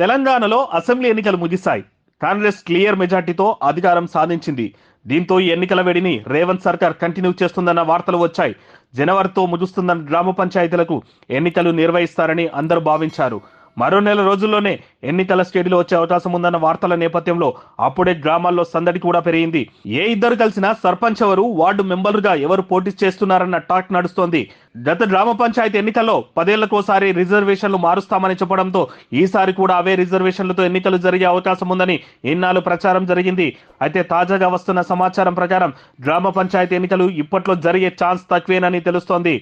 తెలంగాణలో అసెంబ్లీ ఎన్నికలు ముగిశాయి. కాంగ్రెస్ క్లియర్ మెజార్టీతో అధికారం సాధించింది. దీంతో ఈ ఎన్నికల వేడిని రేవంత్ సర్కార్ కంటిన్యూ చేస్తుందన్న వార్తలు వచ్చాయి. జనవరితో ముగుస్తున్న గ్రామ పంచాయతీలకు ఎన్నికలు నిర్వహిస్తారని అందరూ భావించారు. మరో నెల రోజుల్లోనే ఎన్నికల స్టేడిలో వచ్చే అవకాశం ఉందన్న వార్తల నేపథ్యంలో అప్పుడే గ్రామాల్లో సందడి కూడా పెరిగింది. ఏ ఇద్దరు కలిసినా సర్పంచ్ ఎవరు, వార్డు మెంబర్లుగా ఎవరు పోటీ చేస్తున్నారన్న టాక్ నడుస్తోంది. గత గ్రామ పంచాయతీ ఎన్నికల్లో 10 ఏళ్లకోసారి రిజర్వేషన్లు మారుస్తామని చెప్పడంతో ఈసారి కూడా అవే రిజర్వేషన్లతో ఎన్నికలు జరిగే అవకాశం ఉందని ఇన్నాళ్ళు ప్రచారం జరిగింది. అయితే తాజాగా వస్తున్న సమాచారం ప్రకారం గ్రామ పంచాయతీ ఎన్నికలు ఇప్పట్లో జరిగే ఛాన్స్ తక్కువేనని తెలుస్తోంది.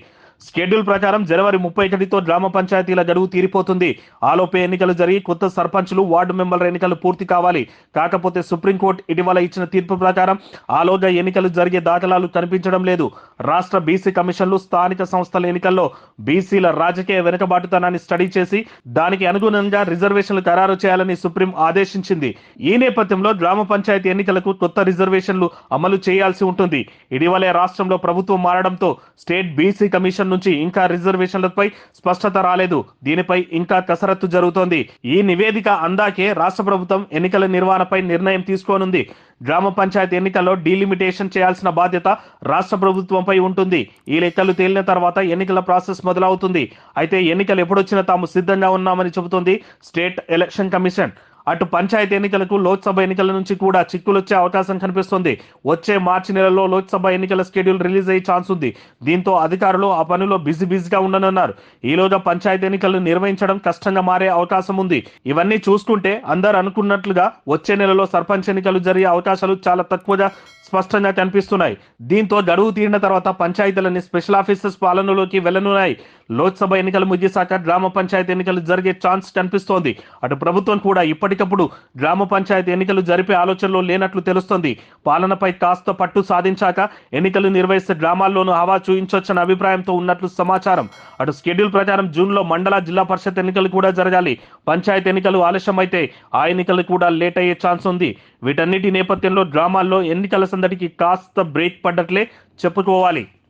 షెడ్యూల్ ప్రకారం జనవరి 31తో గ్రామ పంచాయతీల గడువు తీరిపోతుంది. ఆలోపే ఎన్నికలు జరిగి కొత్త సర్పంచులు, వార్డు మెంబర్ల ఎన్నికలు పూర్తి కావాలి. కాకపోతే సుప్రీంకోర్టు ఇటీవల ఇచ్చిన తీర్పు ప్రకారం ఆలోగా ఎన్నికలు జరిగే దాఖలాలు కనిపించడం లేదు. రాష్ట్ర బీసీ కమిషన్లు స్థానిక సంస్థల ఎన్నికల్లో బీసీల రాజకీయ వెనుకబాటుతనాన్ని స్టడీ చేసి దానికి అనుగుణంగా రిజర్వేషన్లు ఖరారు చేయాలని సుప్రీం ఆదేశించింది. ఈ నేపథ్యంలో గ్రామ పంచాయతీ ఎన్నికలకు కొత్త రిజర్వేషన్లు అమలు చేయాల్సి ఉంటుంది. ఇటీవలే రాష్ట్రంలో ప్రభుత్వం మారడంతో స్టేట్ బీసీ కమిషన్ నుంచి ఇంకా రిజర్వేషన్లపై స్పష్టత రాలేదు. దీనిపై ఇంకా కసరత్తు జరుగుతోంది. ఈ నివేదిక అందాకే రాష్ట్ర ప్రభుత్వం ఎన్నికల నిర్వహణపై నిర్ణయం తీసుకోనుంది. గ్రామ పంచాయతీ ఎన్నికల్లో డీలిమిటేషన్ చేయాల్సిన బాధ్యత రాష్ట్ర ప్రభుత్వంపై ఉంటుంది. ఈ లెక్కలు తేలిన తర్వాత ఎన్నికల ప్రాసెస్ మొదలవుతుంది. అయితే ఎన్నికలు ఎప్పుడొచ్చినా తాము సిద్ధంగా ఉన్నామని చెబుతోంది స్టేట్ ఎలక్షన్ కమిషన్. అటు పంచాయతీ ఎన్నికలకు లోక్సభ ఎన్నికల నుంచి కూడా చిక్కులొచ్చే అవకాశం కనిపిస్తుంది. వచ్చే మార్చి నెలలో లోక్సభ ఎన్నికల షెడ్యూల్ రిలీజ్ అయ్యే ఛాన్స్ ఉంది. దీంతో అధికారులు ఆ పనిలో బిజీగా ఉండనున్నారు. ఈలోగా పంచాయతీ ఎన్నికలు నిర్వహించడం కష్టంగా మారే అవకాశం ఉంది. ఇవన్నీ చూసుకుంటే అందరు అనుకున్నట్లుగా వచ్చే నెలలో సర్పంచ్ ఎన్నికలు జరిగే అవకాశాలు చాలా తక్కువగా స్పష్టంగా కనిపిస్తున్నాయి. దీంతో గడువు తీరిన తర్వాత పంచాయతీలన్నీ స్పెషల్ ఆఫీసర్స్ పాలనలోకి వెళ్లనున్నాయి. లోక్సభ ఎన్నికలు ముగిశాక గ్రామ పంచాయతీ ఎన్నికలు జరిగే ఛాన్స్ కనిపిస్తోంది. అటు ప్రభుత్వం కూడా ఇప్పటికప్పుడు గ్రామ పంచాయతీ ఎన్నికలు జరిపే ఆలోచనలో లేనట్లు తెలుస్తోంది. పాలనపై కాస్త పట్టు సాధించాక ఎన్నికలు నిర్వహిస్తే గ్రామాల్లోనూ హవా చూయించొచ్చన్న అభిప్రాయంతో ఉన్నట్లు సమాచారం. అటు షెడ్యూల్ ప్రకారం జూన్లో మండల, జిల్లా పరిషత్ ఎన్నికలు కూడా జరగాలి. పంచాయతీ ఎన్నికలు ఆలస్యం అయితే ఆ ఎన్నికలు కూడా లేట్ అయ్యే ఛాన్స్ ఉంది. వీటన్నిటి నేపథ్యంలో గ్రామాల్లో ఎన్నికల సందడికి కాస్త బ్రేక్ పడ్డట్లే చెప్పుకోవాలి.